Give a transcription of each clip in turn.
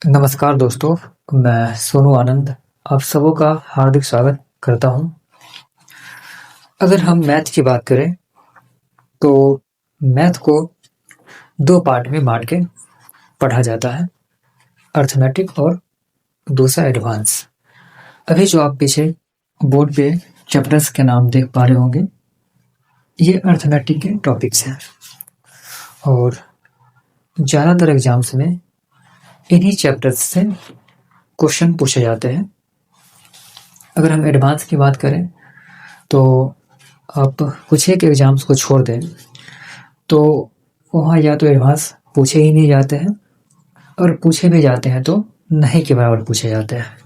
नमस्कार दोस्तों, मैं सोनू आनंद आप सबों का हार्दिक स्वागत करता हूं। अगर हम मैथ की बात करें तो मैथ को दो पार्ट में बांट के पढ़ा जाता है, अर्थमेटिक और दूसरा एडवांस। अभी जो आप पीछे बोर्ड पे चैप्टर्स के नाम देख पा रहे होंगे, ये अर्थमेटिक के टॉपिक्स हैं और ज़्यादातर एग्जाम्स में इन्हीं चैप्टर्स से क्वेश्चन पूछे जाते हैं। अगर हम एडवांस की बात करें तो आप कुछ एक एग्जाम्स को छोड़ दें तो वहाँ या तो एडवांस पूछे ही नहीं जाते हैं और पूछे भी जाते हैं तो नहीं के बराबर पूछे जाते हैं।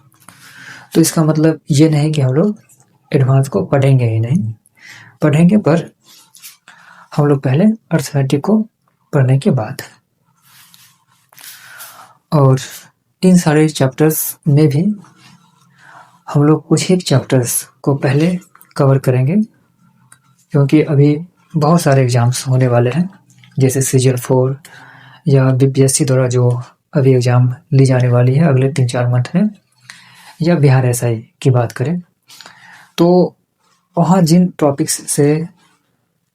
तो इसका मतलब ये नहीं कि हम लोग एडवांस को पढ़ेंगे ही नहीं, पढ़ेंगे, पर हम लोग पहले अर्थमेटिक को पढ़ने के बाद। और इन सारे चैप्टर्स में भी हम लोग कुछ एक चैप्टर्स को पहले कवर करेंगे, क्योंकि अभी बहुत सारे एग्जाम्स होने वाले हैं, जैसे CGL 4 या BPSC द्वारा जो अभी एग्ज़ाम ली जाने वाली है अगले 3-4 मंथ में, या बिहार SI की बात करें तो वहाँ जिन टॉपिक्स से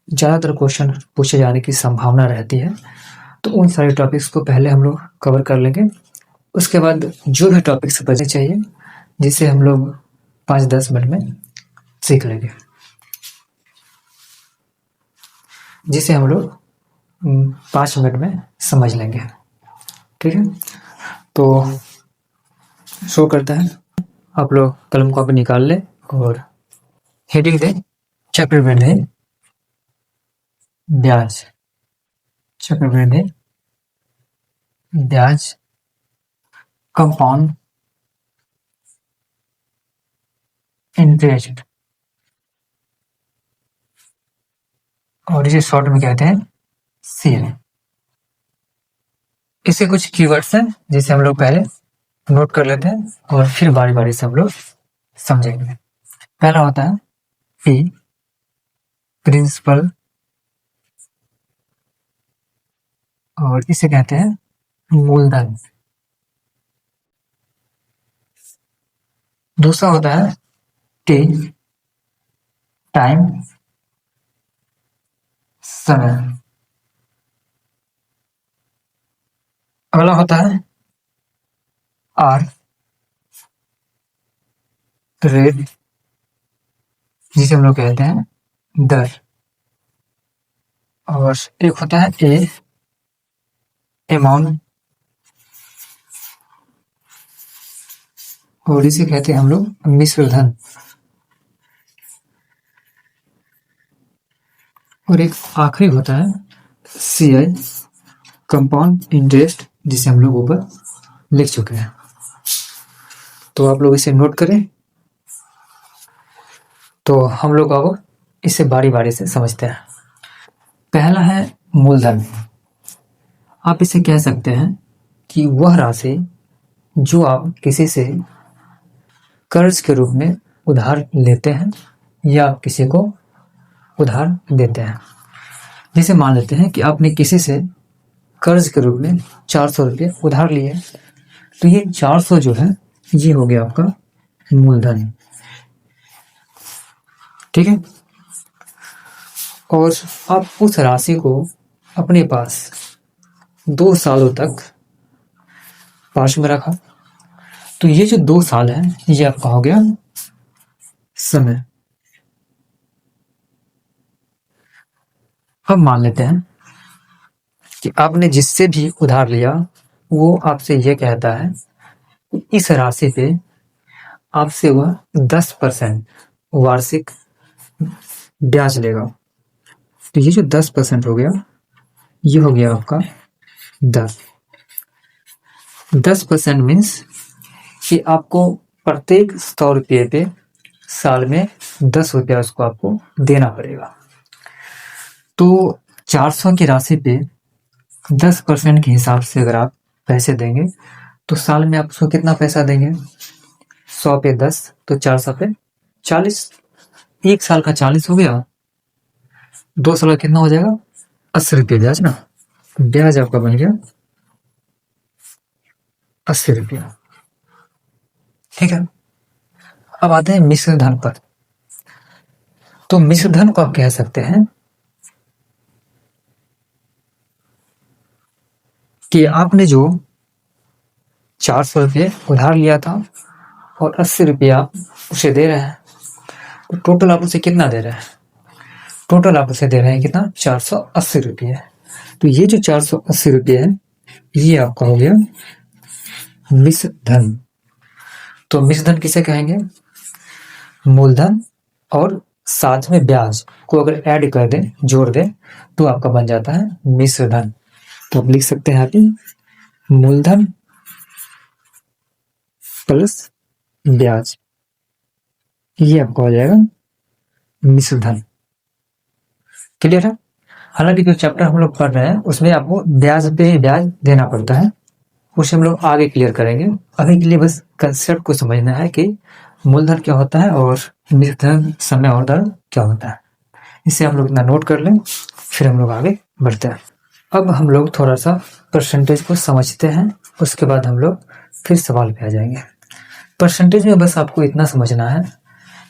ज़्यादातर क्वेश्चन पूछे जाने की संभावना रहती है, तो उन सारे टॉपिक्स को पहले हम लोग कवर कर लेंगे। उसके बाद जो भी टॉपिक्स बचने चाहिए, जिसे हम लोग 5-10 मिनट में सीख लेंगे, जिसे हम लोग 5 मिनट में समझ लेंगे। ठीक है, तो शो करता है, आप लोग कलम कॉपी निकाल ले और हेडिंग दे, चक्रवृद्धि ब्याज, चक्रवृद्धि ब्याज, कंपाउंड इंटरेस्ट, और इसे शॉर्ट में कहते हैं CL। इसके कुछ कीवर्ड्स हैं जिसे हम लोग पहले नोट कर लेते हैं और फिर बारी बारी से हम लोग समझेंगे। पहला होता है P, प्रिंसिपल, और इसे कहते हैं मूलधन। दूसरा होता है T, टाइम, समय। अगला होता है R, रेट, जिसे हम लोग कहते हैं दर। और एक होता है A, अमाउंट, और इसे कहते हैं हम लोग मिश्रधन। और एक आखिरी होता है CI, कंपाउंड इंटरेस्ट, जिसे हम लोग ऊपर लिख चुके हैं। तो आप लोग इसे नोट करें। तो हम लोग अब इसे बारी बारी से समझते हैं। पहला है मूलधन। आप इसे कह सकते हैं कि वह राशि जो आप किसी से कर्ज के रूप में उधार लेते हैं या किसी को उधार देते हैं। जैसे मान लेते हैं कि आपने किसी से कर्ज के रूप में 400 रुपये उधार लिए, तो ये 400 जो है ये हो गया आपका मूलधन। ठीक है, और आप उस राशि को अपने पास 2 सालों तक पास में रखा, तो ये जो 2 साल है ये आपका हो गया समय। अब मान लेते हैं कि आपने जिससे भी उधार लिया वो आपसे ये कहता है कि इस राशि पे आपसे वह 10% वार्षिक ब्याज लेगा। तो ये जो 10% हो गया, ये हो गया आपका 10% मीन्स कि आपको प्रत्येक 100 रुपये पे साल में 10 रुपया उसको आपको देना पड़ेगा। तो 400 की राशि पे 10% के हिसाब से अगर आप पैसे देंगे तो साल में आप उसको कितना पैसा देंगे? 100 पे 10 तो 400 पे 40। एक साल का 40 हो गया, 2 साल का कितना हो जाएगा? 80 रुपये ब्याज ना। ब्याज आपका बन गया 80 रुपया। ठीक है, अब आते हैं मिश्र धन पर। तो मिश्र धन को आप कह सकते हैं कि आपने जो 400 रुपये उधार लिया था और 80 रुपया उसे दे रहे हैं, तो टोटल आप उसे कितना दे रहे हैं? टोटल आप उसे दे रहे हैं कितना? 480 रुपये। तो ये जो 480 रुपये है, ये आपका हो गया मिश्र धन। तो मिश्र धन किसे कहेंगे? मूलधन और साथ में ब्याज को अगर ऐड कर दें, जोड़ दें, तो आपका बन जाता है मिश्र धन। तो आप लिख सकते हैं यहाँ पे मूलधन प्लस ब्याज, ये आपका हो जाएगा मिश्र धन। क्लियर है? हालांकि जो चैप्टर हम लोग पढ़ रहे हैं उसमें आपको ब्याज पे ब्याज देना पड़ता है, उसे हम लोग आगे क्लियर करेंगे। अभी के लिए बस कंसेप्ट को समझना है कि मूलधन क्या होता है और मिश्र धन समय और दर क्या होता है। इसे हम लोग इतना नोट कर लें, फिर हम लोग आगे बढ़ते हैं। अब हम लोग थोड़ा सा परसेंटेज को समझते हैं, उसके बाद हम लोग फिर सवाल पे आ जाएंगे। परसेंटेज में बस आपको इतना समझना है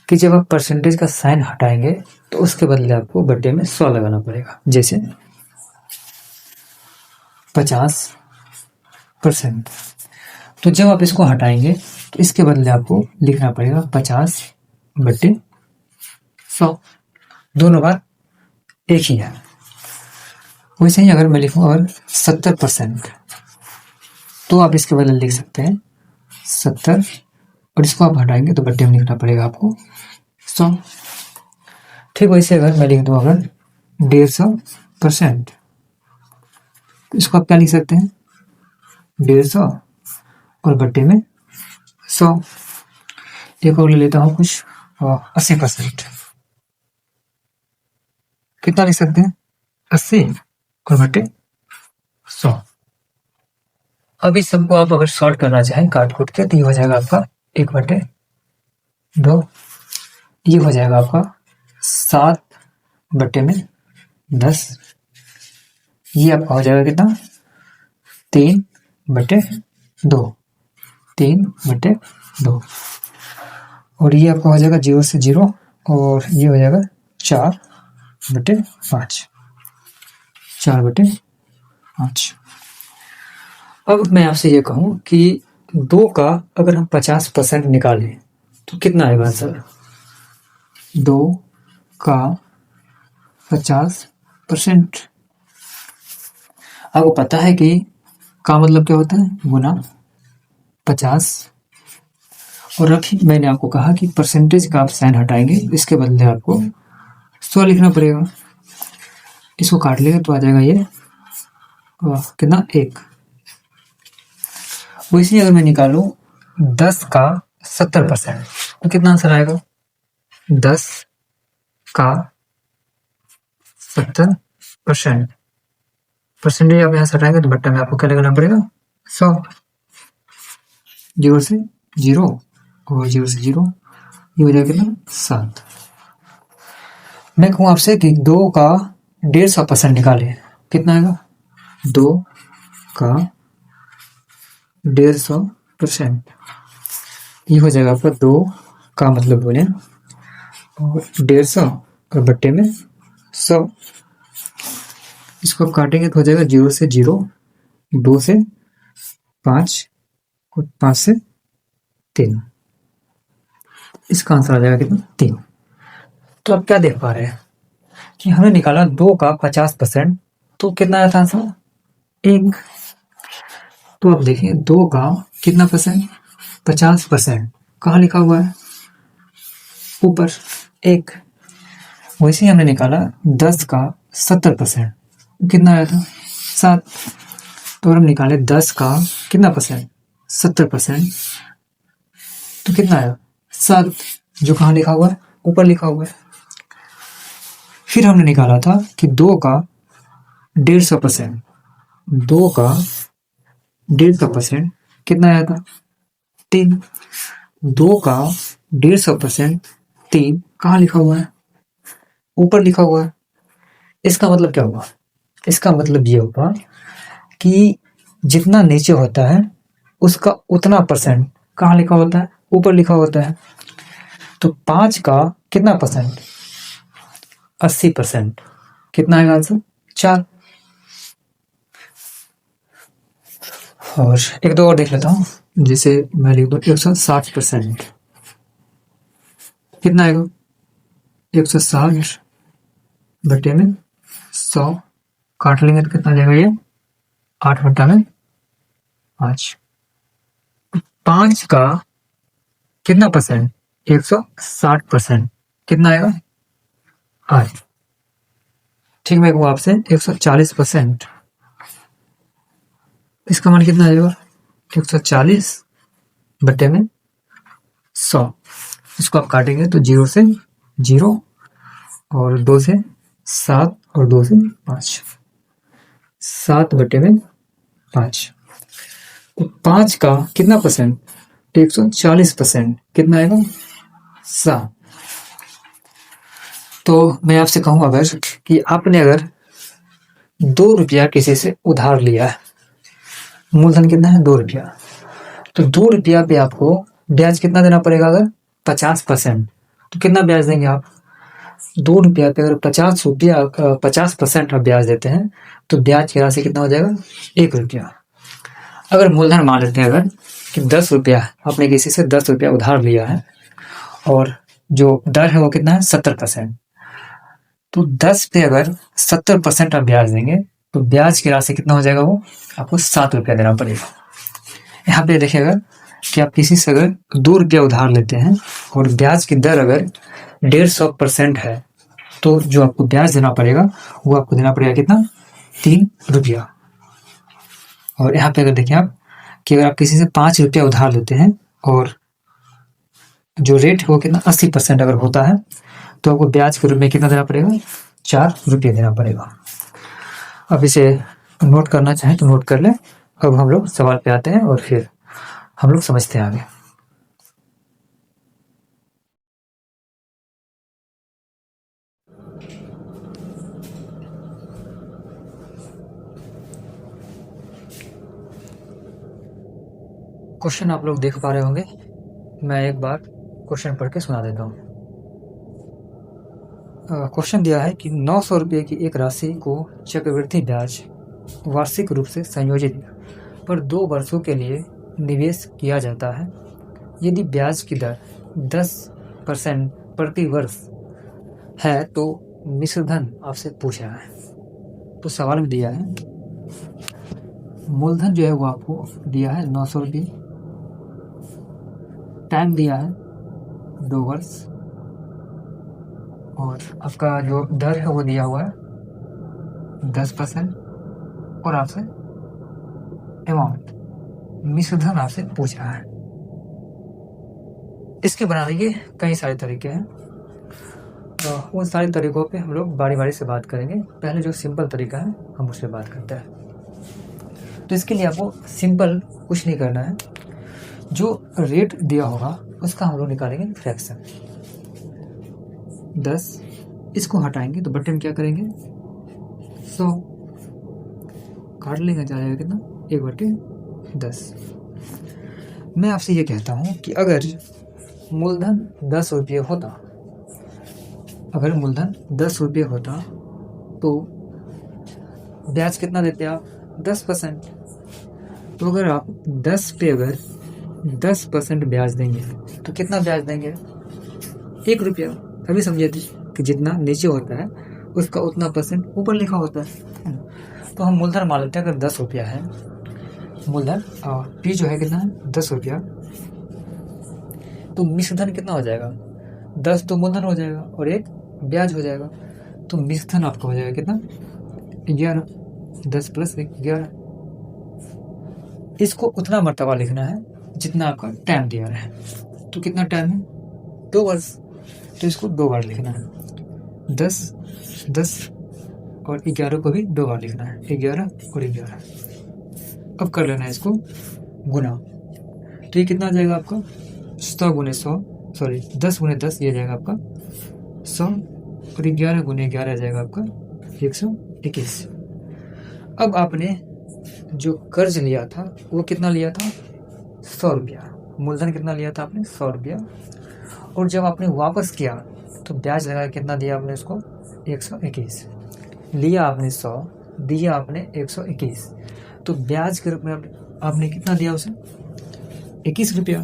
कि जब आप परसेंटेज का साइन हटाएंगे तो उसके बदले आपको बट्टे में 100 लगाना पड़ेगा। जैसे 50%, तो जब आप इसको हटाएंगे तो इसके बदले आपको लिखना पड़ेगा 50/100। दोनों बार एक ही है। वैसे ही अगर मैं लिखूं और 70%, तो आप इसके बदले लिख सकते हैं 70, और इसको आप हटाएंगे तो बट्टे में लिखना पड़ेगा आपको 100। ठीक वैसे अगर मैं लिख दूं अगर 150%, तो इसको आप क्या लिख सकते हैं? 150 और बट्टे में 100। एक और ले लेता हूँ कुछ, 80%, कितना लिख सकते हैं? 80 और बट्टे 100। अब इस सबको आप अगर सॉल्व करना चाहें काट कूट के, तो ये हो जाएगा आपका 1/2, ये हो जाएगा आपका 7/10, ये आपका हो जाएगा कितना? 3/2, 3/2, और ये आपका हो जाएगा 0 से 0, और ये हो जाएगा 4/5, 4/5। अब मैं आपसे ये कहूँ कि 2 का अगर हम 50% निकालें तो कितना आएगा आंसर? 2 का 50%, आपको पता है कि का मतलब क्या होता है? गुना 50। और अभी मैंने आपको कहा कि परसेंटेज का आप साइन हटाएंगे, इसके बदले आपको 100 लिखना पड़ेगा। इसको काट लेंगे तो आ जाएगा ये कितना? 1। वैसे ही अगर मैं निकालूं 10 का 70%, तो कितना आंसर आएगा? 10 का 70%, परसेंटेज आप यहाँ से हटाएंगे तो बट्टा में आपको क्या लगाना पड़ेगा? 100। 0 से 0 और 0 से 0, ये हो जाएगा कितना? 7। मैं कहूँ आपसे कि 2 का 150% निकाले, कितना आएगा? 2 का 150%, ये हो जाएगा आपका 2 का मतलब बोले 150 और बट्टे में 100। इसको आप काटेंगे तो हो जाएगा 0 से 0, 2 से 5 और 5 से 3, इसका आंसर आ जाएगा कितना? 3। तो आप क्या देख पा रहे हैं कि हमने निकाला 2 का 50%, तो कितना आया था आंसर? 1। तो आप देखिए 2 का कितना परसेंट? 50%, कहाँ लिखा हुआ है? ऊपर 1। वैसे ही हमने निकाला 10 का 70%, कितना आया था? 7। तो हम निकाले 10 का कितना परसेंट? 70%, तो कितना आया? 7, जो कहाँ लिखा हुआ है? ऊपर लिखा हुआ है। फिर हमने निकाला था कि 2 का 150%, 2 का 150% कितना आया था? 3। 2 का 150%, 3 कहाँ लिखा हुआ है? ऊपर लिखा हुआ है। इसका मतलब क्या हुआ? इसका मतलब ये होगा कि जितना नीचे होता है उसका उतना परसेंट कहाँ लिखा होता है? ऊपर लिखा होता है। तो 5 का कितना परसेंट? 80%। कितना आएगा आंसर? 4। और एक दो और देख लेता हूँ, जिसे मैं लिख दूँ 160%। कितना आएगा? 160 बटे में 100 काट लेंगे तो कितना जाएगा? ये 8 बटा में 5। 5 का कितना परसेंट? 160%। कितना आएगा? 8। ठीक, मैं कहूँ आपसे 140%। इसका मान कितना आएगा? 140 बटे में 100। इसको आप काटेंगे तो 0 से 0 और 2 से 7 और 2 से 5। 7 बटे में 5। तो 5 का कितना परसेंट? 140%। कितना आएगा? 7। तो मैं आपसे कहूँ अगर कि आपने अगर 2 रुपया किसी से उधार लिया है, मूलधन कितना है? 2 रुपया। तो 2 रुपया पे आपको ब्याज कितना देना पड़ेगा? अगर 50%, तो कितना ब्याज देंगे आप? 2 रुपया पे अगर 50% आप ब्याज देते हैं तो ब्याज की राशि कितना हो जाएगा? 1 रुपया। अगर मूलधन मान लेते हैं अगर कि 10 रुपया, आपने किसी से 10 रुपया उधार लिया है और जो दर है वो कितना है? 70%। तो 10 पे अगर 70% आप ब्याज देंगे तो ब्याज की राशि कितना हो जाएगा? वो आपको 7 रुपया देना पड़ेगा। यहाँ पे देखिएगा कि आप किसी से अगर 2 रुपया उधार लेते हैं और ब्याज की दर अगर 150% है तो जो आपको ब्याज देना पड़ेगा वो आपको देना पड़ेगा कितना? 3 रुपया। और यहाँ पे अगर देखें आप कि अगर आप किसी से 5 रुपया उधार लेते हैं और जो रेट है वो कितना? 80% अगर होता है तो आपको ब्याज के रूप में कितना देना पड़ेगा? 4 रुपये देना पड़ेगा। अब इसे नोट करना चाहें तो नोट कर लें। अब हम लोग सवाल पे आते हैं और फिर हम लोग समझते हैं आगे। क्वेश्चन आप लोग देख पा रहे होंगे। मैं एक बार क्वेश्चन पढ़ के सुना देता हूँ। क्वेश्चन दिया है कि 900 रुपये की एक राशि को चक्रवृद्धि ब्याज वार्षिक रूप से संयोजित पर 2 वर्षों के लिए निवेश किया जाता है। यदि ब्याज की दर 10% प्रति वर्ष है तो मिश्रधन आपसे पूछ रहा है। तो सवाल में दिया है मूलधन जो है वो आपको दिया है 900 रुपये, टाइम दिया है 2 वर्ष और आपका जो दर है वो दिया हुआ है 10% और आपसे अमाउंट मिश्रधन आपसे पूछ रहा है। इसके बनाने के कई सारे तरीके हैं, तो उन सारे तरीकों पे हम लोग बारी बारी से बात करेंगे। पहले जो सिंपल तरीका है हम उस पर बात करते हैं। तो इसके लिए आपको सिंपल कुछ नहीं करना है, जो रेट दिया होगा उसका हम लोग निकालेंगे फ्रैक्शन। 10 इसको हटाएंगे तो बटे में क्या करेंगे? 100 काट लेंगे, जाएगा कितना? 1/10। मैं आपसे ये कहता हूँ कि अगर मूलधन 10 रुपये होता, अगर मूलधन 10 रुपये होता तो ब्याज कितना देते आप? 10%। तो अगर आप 10 पे अगर 10% ब्याज देंगे तो कितना ब्याज देंगे? 1 रुपया। अभी समझे थे कि जितना नीचे होता है उसका उतना परसेंट ऊपर लिखा होता है। तो हम मूलधन मान लेते हैं अगर 10 रुपया है मूलधन और पी जो है कितना है? 10 रुपया। तो मिश्रधन कितना हो जाएगा? 10 तो मूलधन हो जाएगा और 1 ब्याज हो जाएगा। तो मिश्रधन आपका हो जाएगा कितना? 11। 10 + 1 11। इसको उतना मर्तबा लिखना है जितना आपका टाइम दिया है। तो कितना टाइम है? 2 वर्ष। तो इसको 2 बार लिखना है। 10 10 और 11 को भी 2 बार लिखना है। 11 और 11। अब कर लेना है इसको गुना। तो ये कितना आ जाएगा आपका? 100 × 100 सॉरी 10 × 10 ये जाएगा आपका 100 और 11 × 11 जाएगा आपका 121। अब आपने जो कर्ज लिया था वो कितना लिया था? 100 रुपया। मूलधन कितना लिया था आपने? 100 रुपया। और जब आपने वापस किया तो ब्याज लगा कितना दिया आपने उसको? 121। लिया आपने 100, दिया आपने 121, तो ब्याज के रूप में आपने कितना दिया उसे? 21 रुपया।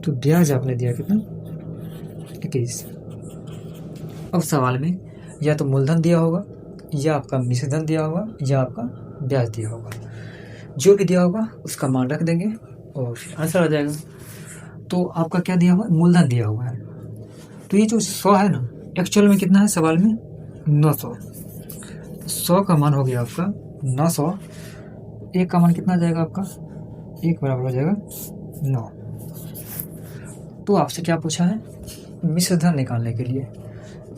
तो ब्याज आपने दिया कितना? 21। अब सवाल में या तो मूलधन दिया होगा, या आपका मिश्रधन दिया होगा, या आपका ब्याज दिया होगा। जो भी दिया होगा उसका मान रख देंगे और आंसर आ जाएगा। तो आपका क्या दिया हुआ? मूलधन दिया हुआ है। तो ये जो 100 है ना, एक्चुअल में कितना है सवाल में? 900। 100 का मान हो गया आपका 900। एक का मान कितना आ जाएगा आपका? एक बराबर हो जाएगा 9। तो आपसे क्या पूछा है? मिश्रधन निकालने के लिए।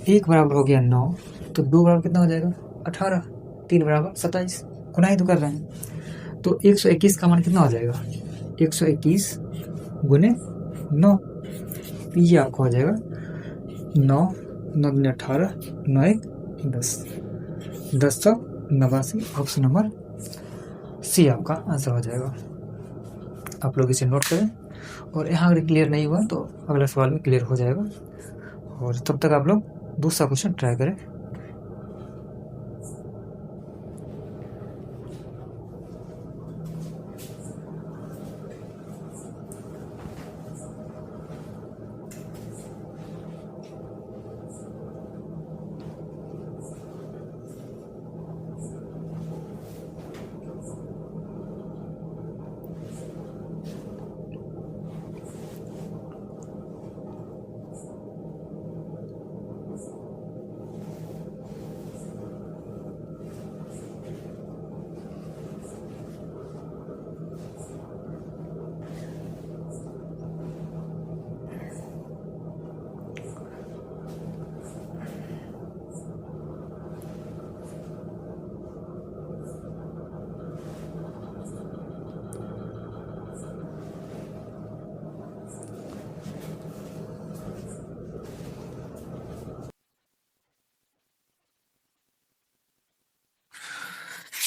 एक बराबर हो गया 9, तो 2 बराबर कितना हो जाएगा? 18। 3 बराबर 27। गुना ही तो कर रहे हैं। तो 121 का मान कितना हो जाएगा? 121 गुने 9। तो ये आपका हो जाएगा 9, 9 दूनी 18, 9 1 10, 1089। ऑप्शन नंबर सी आपका आंसर हो जाएगा। आप लोग इसे नोट करें, और यहाँ अगर क्लियर नहीं हुआ तो अगला सवाल में क्लियर हो जाएगा। और तब तक आप लोग दूसरा क्वेश्चन ट्राई करें।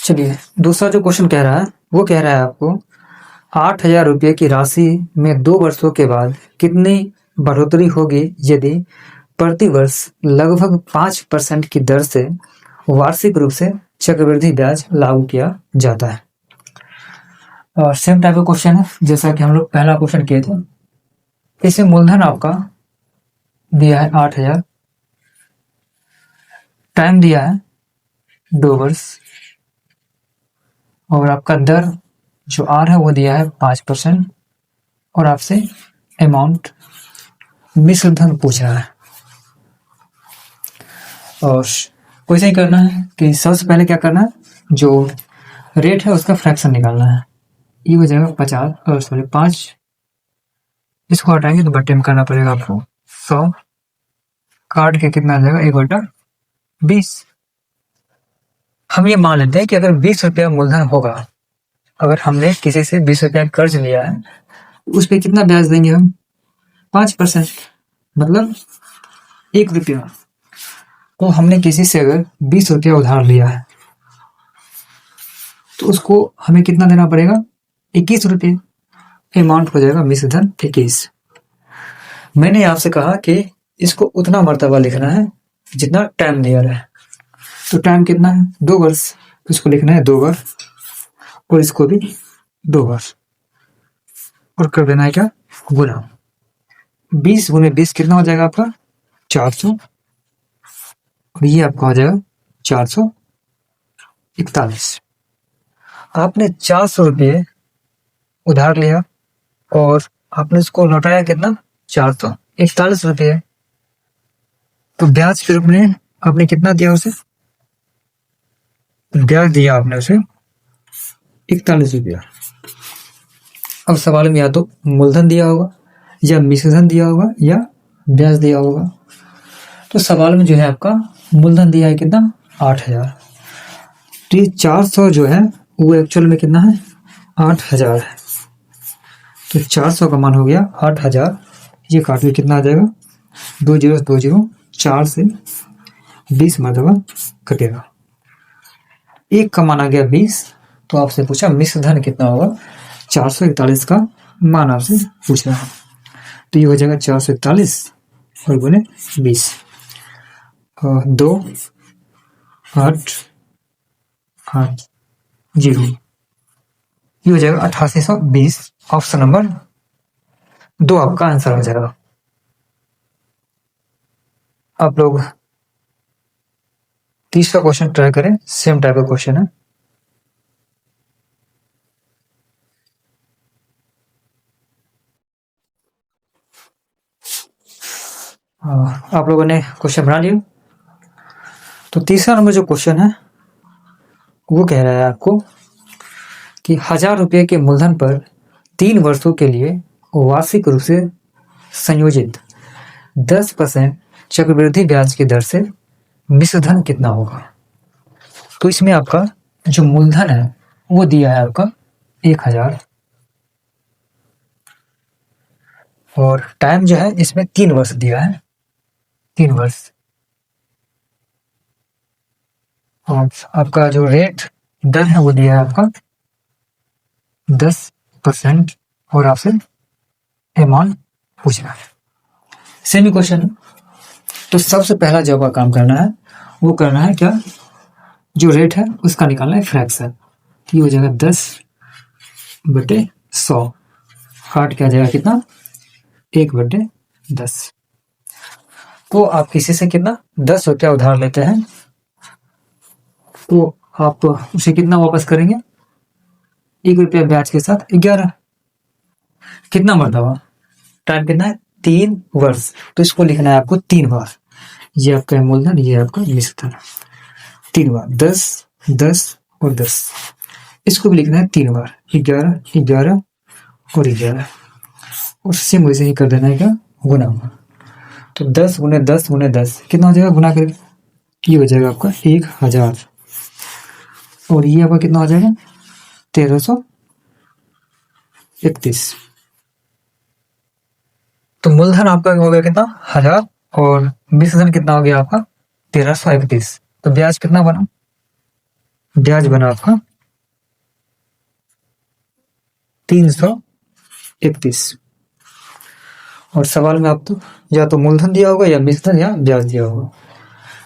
चलिए, दूसरा जो क्वेश्चन कह रहा है वो कह रहा है आपको 8,000 रुपये की राशि में 2 वर्षों के बाद कितनी बढ़ोतरी होगी यदि प्रति वर्ष लगभग 5% की दर से वार्षिक रूप से चक्रवृद्धि ब्याज लागू किया जाता है। और सेम टाइप का क्वेश्चन है जैसा कि हम लोग पहला क्वेश्चन किए थे। इसे मूलधन आपका दिया है 8,000, टाइम दिया है 2 वर्ष, और आपका दर जो आर है वो दिया है 5%, और आपसे अमाउंट मिश्रधन पूछ रहा है। और वैसे ही करना है कि सबसे पहले क्या करना है, जो रेट है उसका फ्रैक्शन निकालना है। ये हो जाएगा 50 और सॉरी 5, इसको हटाएंगे तो बट्टे में करना पड़ेगा आपको। 100 काट के कितना आ जाएगा? 1/20। हम ये मान लेते हैं कि अगर 20 रुपया मूलधन होगा, अगर हमने किसी से 20 रुपया कर्ज लिया है, उस पर कितना ब्याज देंगे हम? 5%, मतलब 1 रुपया। तो हमने किसी से अगर 20 रुपया उधार लिया है तो उसको हमें कितना देना पड़ेगा? 21 रुपये। अमाउंट हो जाएगा मिश्रधन 21। मैंने आपसे कहा कि इसको उतना मर्तबा लिखना है जितना टाइम दिया है। तो टाइम कितना है? 2 वर्ष। तो इसको लिखना है 2 वर्ष, और इसको भी 2 वर्ष, और कर देना है क्या? गुना। 20 गुने 20 कितना हो जाएगा आपका? 400, और ये आपका हो जाएगा 441। आपने 400 रुपये उधार लिया और आपने उसको लौटाया कितना? 441 रुपये। तो ब्याज के रूप में आपने कितना दिया उसे? ब्याज दिया आपने उसे 41 रुपया। अब सवाल में या तो मूलधन दिया होगा, या मिश्रधन दिया होगा, या ब्याज दिया होगा। तो सवाल में जो है आपका मूलधन दिया है कितना? 8,000। तो ये 400 जो है वो एक्चुअल में कितना है? 8,000 है। तो 400 का मान हो गया 8,000। ये काट के कितना आ जाएगा? 2 0 2 0, 4 से 20 मरतबा कटेगा। एक का मान आ गया 20। तो आपसे पूछा मिश्रधन कितना होगा? 441 का मान आपसे पूछ रहा है। तो ये हो जाएगा 441 और गुने 20 2 8 8 0, ये हो जाएगा 8820। ऑप्शन नंबर 2 आपका आंसर हो जाएगा। आप लोग तीसरा क्वेश्चन ट्राई करें, सेम टाइप का क्वेश्चन है। आप लोगों ने क्वेश्चन बना लिया। तो तीसरा नंबर जो क्वेश्चन है वो कह रहा है आपको कि 1000 रुपये के मूलधन पर 3 वर्षों के लिए वार्षिक रूप से संयोजित 10% चक्रवृद्धि ब्याज की दर से मिश्र धन कितना होगा। तो इसमें आपका जो मूलधन है वो दिया है आपका 1000 और टाइम जो है इसमें 3 वर्ष दिया है, 3 वर्ष। और आपका जो रेट दर है वो दिया है आपका 10% और आपसे अमाउंट पूछ रहा है। Semi question. तो सबसे पहला जो आपका काम करना है वो करना है क्या, जो रेट है उसका निकालना है फ्रैक्शन। ये हो जाएगा 10/100, काट क्या जाएगा कितना, 1/10। तो आप किसी से कितना 10 रुपया उधार लेते हैं तो आप उसे कितना वापस करेंगे, 1 रुपया ब्याज के साथ 11। कितना मरतबा, टाइम कितना है 3 वर्ष। तो इसको लिखना है आपको 3 बार। ये आपका मूलधन, ये आपका मिश्र धन, 3 बार 10 10 और 10। इसको भी लिखना है 3 बार, 11 11 और 11। और सेम वैसे ही कर देना है क्या, गुना। तो 10 गुने 10 गुने 10 कितना हो जाएगा, गुना करके ये हो जाएगा आपका 1000 और ये आपका कितना हो जाएगा 1331। तो मूलधन आपका हो गया कितना 1000 और मिश्र धन कितना हो गया आपका 1331। तो ब्याज कितना बना, ब्याज बना आपका 331। और सवाल में आप तो या तो मूलधन दिया होगा या मिश्र धन या ब्याज दिया होगा।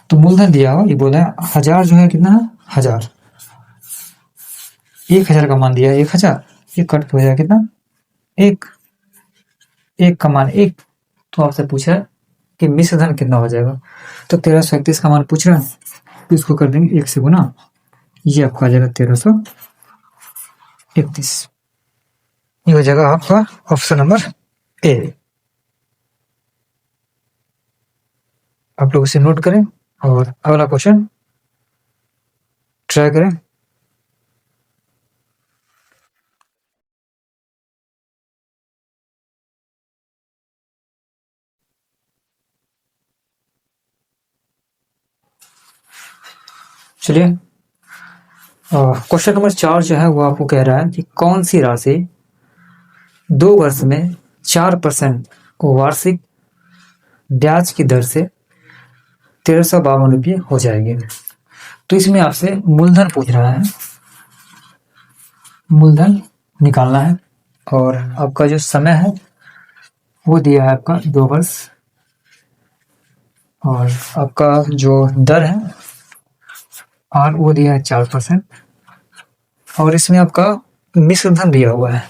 तो मूलधन दिया होगा, ये बोला है 1000 जो है कितना है 1000, 1000 का मान दिया है 1000, ये कट हो जाएगा कितना 1 का मान 1। तो आपसे पूछा है कि मिश्र धन कितना हो जाएगा। तो 1331 का मान पूछ रहा है, तो इसको कर देंगे 1 से गुना, ये आपका आ जाएगा 1331। ये हो जाएगा आपका ऑप्शन नंबर ए। आप लोग इसे नोट करें और अगला क्वेश्चन ट्राई करें। चलिए क्वेश्चन नंबर 4 जो है वो आपको कह रहा है कि कौन सी राशि 2 वर्ष में 4% वार्षिक ब्याज की दर से 1352 रुपये हो जाएगी। तो इसमें आपसे मूलधन पूछ रहा है, मूलधन निकालना है और आपका जो समय है वो दिया है आपका 2 वर्ष और आपका जो दर है और वो दिया है 4% और इसमें आपका मिश्र धन दिया हुआ है,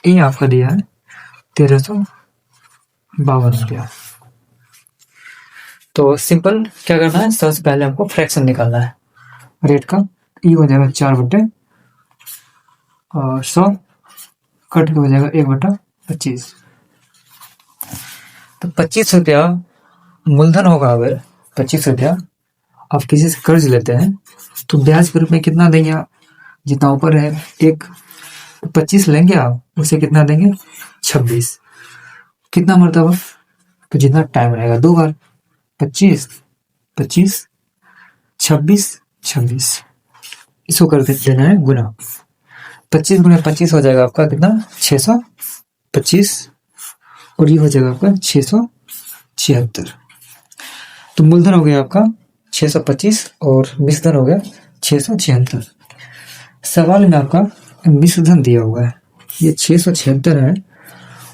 ये आपका दिया है 1352 रुपया। तो सिंपल क्या करना है, सबसे पहले आपको फ्रैक्शन निकालना है रेट का। ये हो जाएगा 4/100 कट के हो जाएगा 1/25। तो 25 रुपया मूलधन होगा। अगर 25 रुपया आप किसी से कर्ज लेते हैं तो ब्याज के रूप में कितना देंगे आप, जितना ऊपर है 25 लेंगे आप, उसे कितना देंगे 26। कितना मरतबा, तो जितना टाइम रहेगा 2 बार, 25 25 26 26। इसको कर देना है गुना, 25 गुना 25 हो जाएगा आपका कितना 625 और ये हो जाएगा आपका 676। तो मूलधन हो गया आपका 625 और मिश्र धन हो गया 676। सवाल में आपका मिश्र धन दिया हुआ है ये 676 है,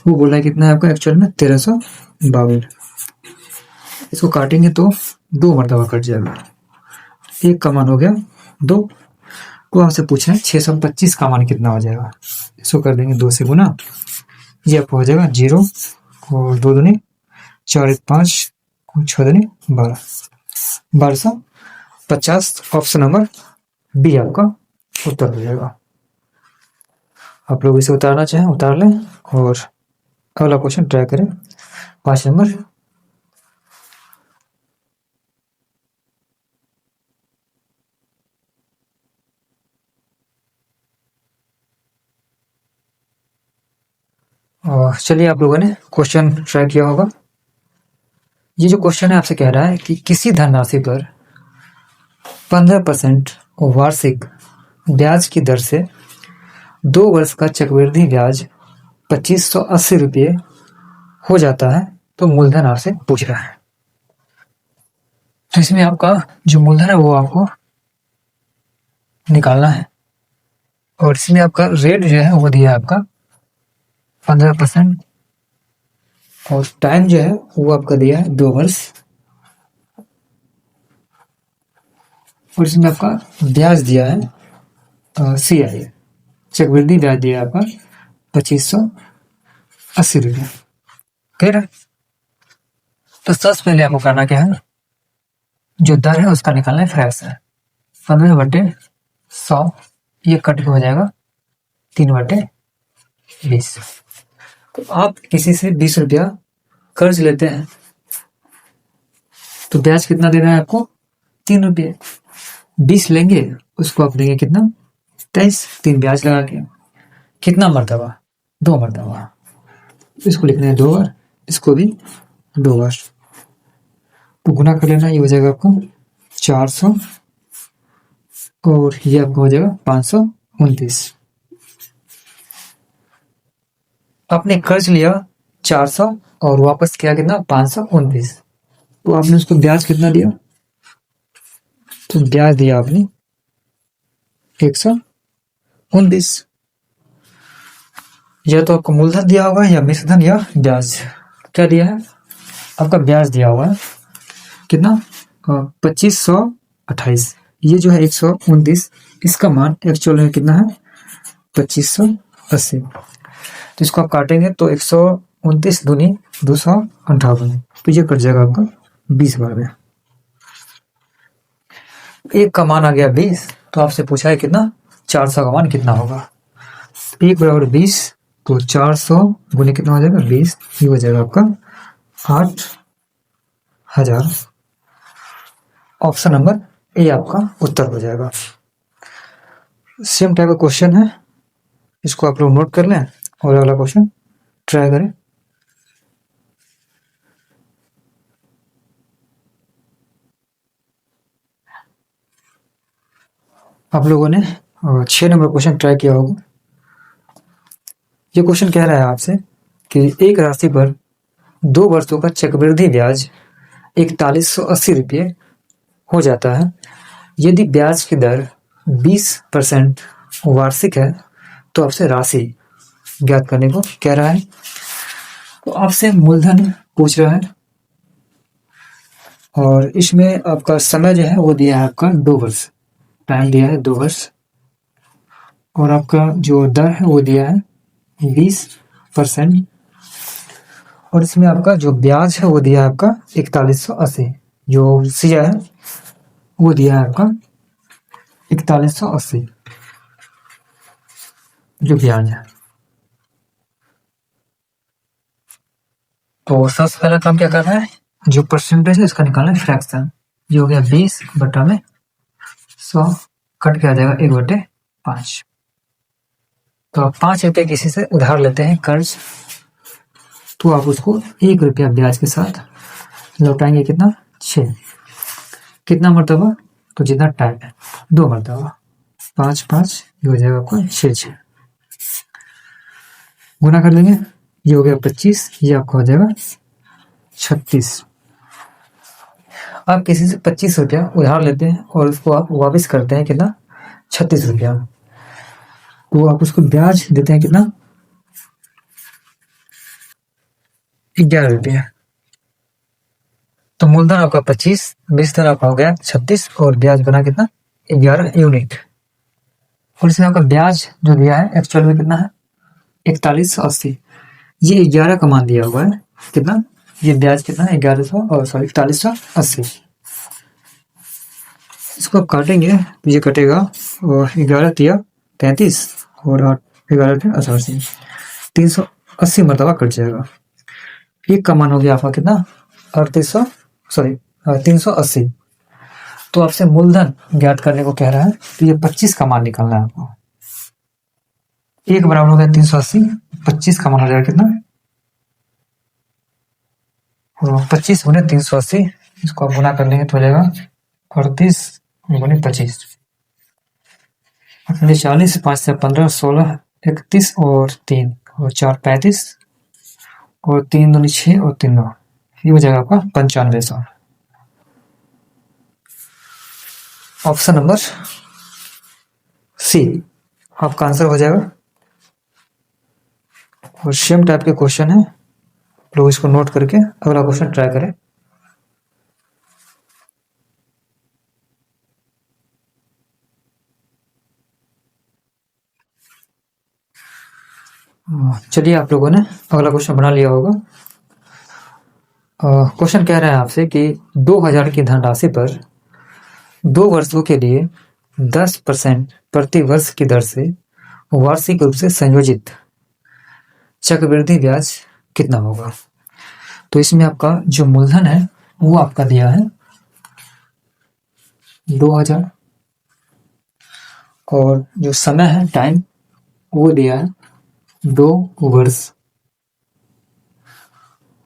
वो बोला है कितना है आपका एक्चुअल में 1352। इसको काटेंगे तो 2 मरतबा कट जाएगा। 1 का मान हो गया 2, तो आपसे पूछा है 625 का मान कितना हो जाएगा। इसको कर देंगे 2 से गुना, ये आपको हो जाएगा 0 और 2 दूनी 4 1 5 6 दूनी 12, 1250। ऑप्शन नंबर बी आपका उत्तर हो जाएगा। आप लोग इसे उतारना चाहें उतार लें और अगला क्वेश्चन ट्राई करें। 5 नंबर। और चलिए, आप लोगों ने क्वेश्चन ट्राई किया होगा। ये जो क्वेश्चन है आपसे कह रहा है कि किसी धनराशि पर 15% वार्षिक ब्याज की दर से 2 वर्ष का चक्रवृद्धि ब्याज 2580 रुपये हो जाता है, तो मूलधन आपसे पूछ रहा है। तो इसमें आपका जो मूलधन है वो आपको निकालना है, और इसमें आपका रेट जो है वो दिया है आपका 15%, और टाइम जो है वो आपका दिया है 2 वर्ष, और इसमें आपका ब्याज दिया है CI चक्रवृद्धि ब्याज दिया है आपका 2580 रुपये। क्लियर है? तो सबसे पहले आपको करना क्या है, जो दर है उसका निकालना है फ्रैक्शन। 15/100 ये कट के हो जाएगा 3/20। तो आप किसी से 20 रुपया कर्ज लेते हैं तो ब्याज कितना देना है आपको 3 रुपये। 20 लेंगे उसको आप देंगे कितना 23, 3 ब्याज लगा के। कितना मरतबा 2 मरतबा। इसको लिखना है 2 बार, इसको भी 2 बार, तो गुना कर लेना। ये हो जाएगा आपको 400 और ये आपको हो जाएगा 529। आपने कर्ज लिया 400 और वापस किया कितना 529, तो आपने उसको ब्याज कितना दिया, तो ब्याज दिया आपने 129। या तो आपको मूलधन दिया होगा या मिश्रधन या ब्याज। क्या दिया है आपका ब्याज दिया हुआ है कितना 2528। ये जो है 129, इसका मान एक्चुअल में कितना है 2580। तो इसको आप काटेंगे तो 129 दूनी 258, तो ये कट जाएगा आपका 20 बार में। 1 का मान आ गया 20, तो आपसे पूछा है कितना 400 का मान कितना होगा। 1 बराबर 20, तो 400 गुने कितना हो जाएगा 20, ये हो जाएगा आपका 8000। ऑप्शन नंबर ए आपका उत्तर हो जाएगा। सेम टाइप का क्वेश्चन है, इसको आप लोग नोट कर लें और अगला क्वेश्चन ट्राई करें। आप लोगों ने 6 नंबर क्वेश्चन ट्राई किया होगा। ये क्वेश्चन कह रहा है आपसे कि एक राशि पर 2 वर्षों का चक्रवृद्धि ब्याज 4180 रुपये हो जाता है। यदि ब्याज की दर 20% वार्षिक है तो आपसे राशि ज्ञात करने को कह रहा है। तो आपसे मूलधन पूछ रहा है, और इसमें आपका समय जो है वो दिया है आपका 2 वर्ष, टाइम दिया है 2 वर्ष, और आपका जो दर है वो दिया है 20%, और इसमें आपका जो ब्याज है वो दिया है आपका 4180। जो सीआ है वो दिया है आपका 4180 जो ब्याज है। तो सबसे पहला काम क्या करना है, जो परसेंटेज है इसका निकालना है फ्रैक्शन। ये हो गया 20/100, कट के आ जाएगा 1/5। तो आप 5 रुपये किसी से उधार लेते हैं कर्ज, तो आप उसको 1 रुपया ब्याज के साथ लौटाएंगे कितना 6। कितना मरतबा, तो जितना टाइम है 2 मरतबा, 5 5, ये हो जाएगा आपका 6 गुना कर लेंगे, ये हो गया 25, ये आपका हो जाएगा 36। आप किसी से 25 रुपया उधार लेते हैं और उसको आप वापस करते हैं कितना 36 रुपया, तो आप उसको ब्याज देते हैं कितना 11 रुपये। तो मूलधन आपका 25, बीज धन आपका हो गया 36 और ब्याज बना कितना 11 यूनिट। और इसमें आपका ब्याज जो दिया है एक्चुअल में कितना है 4180। ये 11 का मान दिया हुआ है कितना, ये ब्याज कितना है 4180। इसको आप काटेंगे तो ये कटेगा और 11 तिया 33 और 8 11 थे 88, 380 मरतबा कट जाएगा। एक का मान हो गया आपका कितना 380। तो आपसे मूलधन ज्ञात करने को कह रहा है तो ये 25 का मान निकालना है आपको। एक बराबर हो गया 380, 25 का मान हो जाएगा कितना 25 गुने 380। इसको आप गुना कर लेंगे तो हो जाएगा 38 गुने 25, 40, 5 से 15, 16, 31 और 3 और 4 35 और 3 दूनी 6 और 3 9, ये हो जाएगा आपका 9500। ऑप्शन नंबर सी आपका आंसर हो जाएगा। और सेम टाइप के क्वेश्चन है, लोग इसको नोट करके अगला क्वेश्चन ट्राई करें। चलिए आप लोगों ने अगला क्वेश्चन बना लिया होगा। क्वेश्चन कह रहा है आपसे कि 2000 की धनराशि पर 2 वर्षों के लिए 10% प्रति वर्ष की दर से वार्षिक रूप से संयोजित चक्रवृद्धि ब्याज कितना होगा। तो इसमें आपका जो मूलधन है वो आपका दिया है 2000 और जो समय है टाइम वो दिया है 2 वर्ष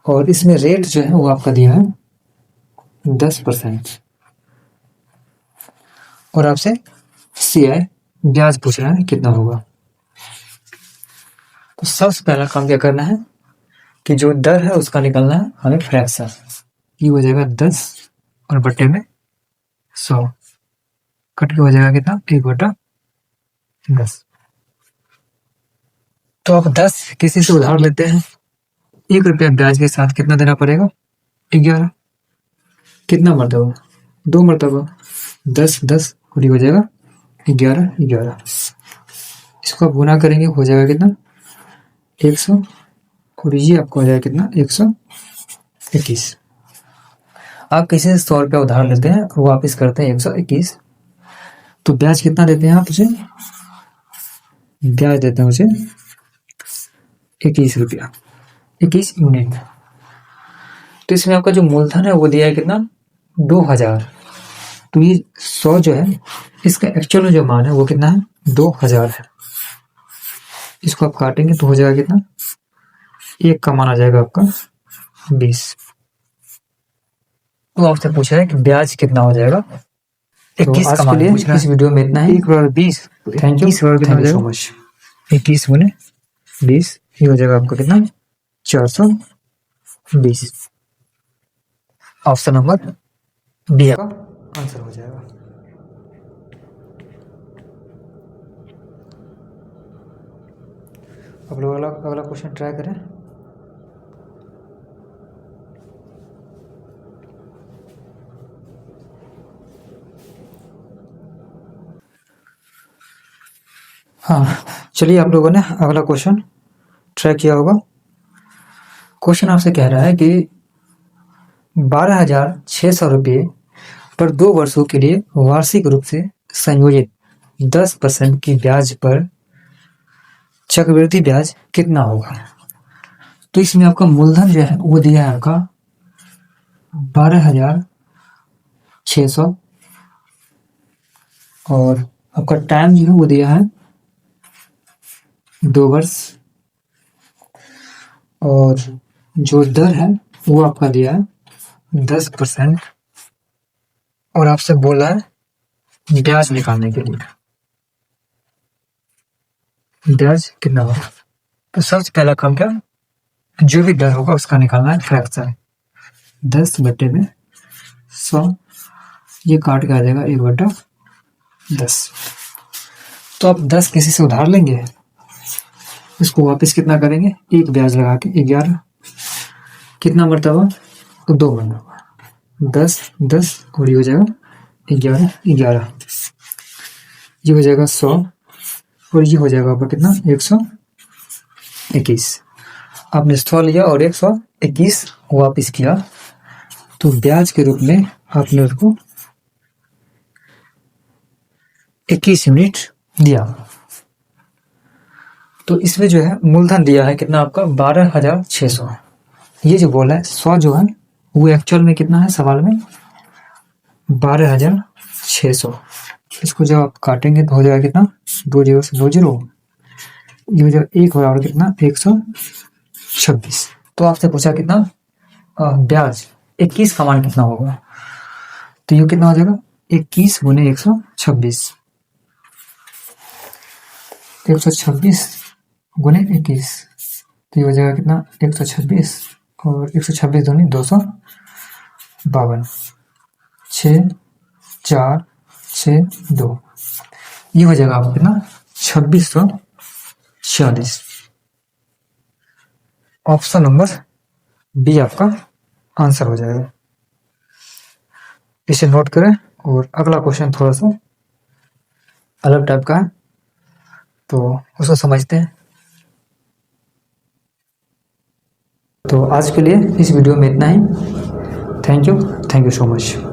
और इसमें रेट जो है वो आपका दिया है 10% और आपसे CI ब्याज पूछ रहा है कितना होगा। तो सबसे पहला काम क्या करना है कि जो दर है उसका निकालना है हमें फ्रैक्शन। ये हो जाएगा 10 और बट्टे में 100 कट के हो जाएगा कितना 1/10। तो आप 10 किसी से उधार लेते हैं, 1 रुपया ब्याज के साथ कितना देना पड़ेगा 11, कितना मरतबा 2 मरतबा 10 10 और ये हो जाएगा 11 11। इसको आप गुना करेंगे हो जाएगा कितना 100 और ये आपको हो जाएगा कितना 121। आप किसी से 100 रुपया उधार लेते हैं और वापिस करते हैं 121, तो ब्याज कितना देते हैं आप उसे, ब्याज देते हैं उसे 21 रुपया 21 यूनिट। तो इसमें आपका जो मूलधन है वो दिया है कितना 2000। तो ये 100 जो है इसका एक्चुअल जो मान है वो कितना है 2000 है। इसको आप काटेंगे तो हो जाएगा कितना, एक का मान आ जाएगा आपका 20। तो आपसे पूछा है कि ब्याज कितना हो जाएगा 21 का मान पूछ रहा है। इस वीडियो में इतना ही, 1/20। Thank you so much. 21 गुने 20 ये हो जाएगा आपका कितना 420। ऑप्शन नंबर बी का आंसर हो जाएगा। अब लोग अगला क्वेश्चन ट्राई करें। हाँ चलिए आप लोगों ने अगला क्वेश्चन ट्राई किया होगा। क्वेश्चन आपसे कह रहा है कि 12,600 रुपये पर 2 वर्षों के लिए वार्षिक रूप से संयोजित 10% की ब्याज पर चक्रवृद्धि ब्याज कितना होगा। तो इसमें आपका मूलधन जो है वो दिया है आपका 12,600 और आपका टाइम जो है वो दिया है 2 वर्ष और जो दर है वो आपका दिया है 10% और आपसे बोला है ब्याज निकालने के लिए ब्याज कितना होगा। तो सबसे पहला काम क्या, जो भी दर होगा उसका निकालना है फ्रैक्शन। 10/100 ये काट के आ जाएगा 1/10। तो आप 10 किसी से उधार लेंगे, इसको वापस कितना करेंगे, एक ब्याज लगा के 11 कितना मरतबा, तो 2 मरतबा, 10 10 और ये हो जाएगा 11 11, ये हो जाएगा 100 और ये हो जाएगा आपका कितना 121। आपने 100 लिया और 121 वापिस किया, तो ब्याज के रूप में आपने उसको 21 यूनिट दिया। तो इसमें जो है मूलधन दिया है कितना आपका 12,600। ये जो बोला है 100 जो है वो एक्चुअल में कितना है सवाल में 12,600। इसको जब आप काटेंगे तो हो जाएगा कितना 2 0 से 2 0, ये हो जाएगा 1 बराबर कितना 126। तो आपसे पूछा कितना ब्याज 21 का मान कितना होगा, तो ये कितना हो जाएगा 21 गुने 126, 126 गुने 21, तो ये हो जाएगा कितना 126 और 126 दूनी 252, 6 4 6 2, ये हो जाएगा आपको कितना 2640। ऑप्शन नंबर बी आपका आंसर हो जाएगा। इसे नोट करें। और अगला क्वेश्चन थोड़ा सा अलग टाइप का है, तो उसको समझते हैं। तो आज के लिए इस वीडियो में इतना ही। Thank you so much.